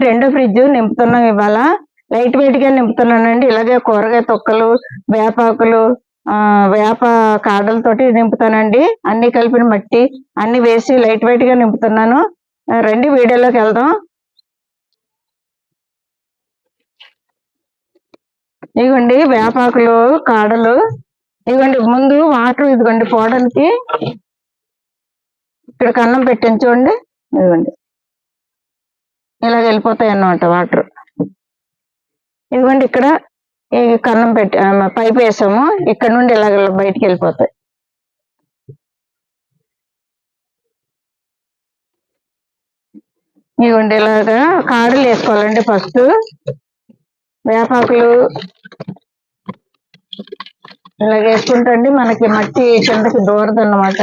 రెండో ఫ్రిడ్జ్ నింపుతున్నాం ఇవాళ. Light weight గా నింపుతున్నానండి. ఇలాగే కూరగాయ తొక్కలు, వేపాకులు, వేప కాడలతోటి నింపుతానండి. అన్ని కలిపిన మట్టి అన్ని వేసి లైట్ వెయిట్ గా నింపుతున్నాను. రండి వీడియోలోకి వెళ్దాం. ఇదిగోండి వేపాకులు కాడలు, ఇదిగోండి ముందు వాటర్, ఇదిగోండి పోవడానికి ఇక్కడ కన్నం పెట్టాను చూడండి. ఇదిగోండి ఇలాగ వెళ్ళిపోతాయి అన్నమాట వాటర్. ఇదిగోండి ఇక్కడ ఈ కన్నం పెట్టి పైప్ వేసాము, ఇక్కడ నుండి ఇలాగ బయటికి వెళ్ళిపోతాయి. ఇదిగోండి ఇలాగా కాడలు వేసుకోవాలండి. ఫస్ట్ వేపాకులు ఇలాగ వేసుకుంటండి మనకి మట్టి కిందకి దూరదు అన్నమాట.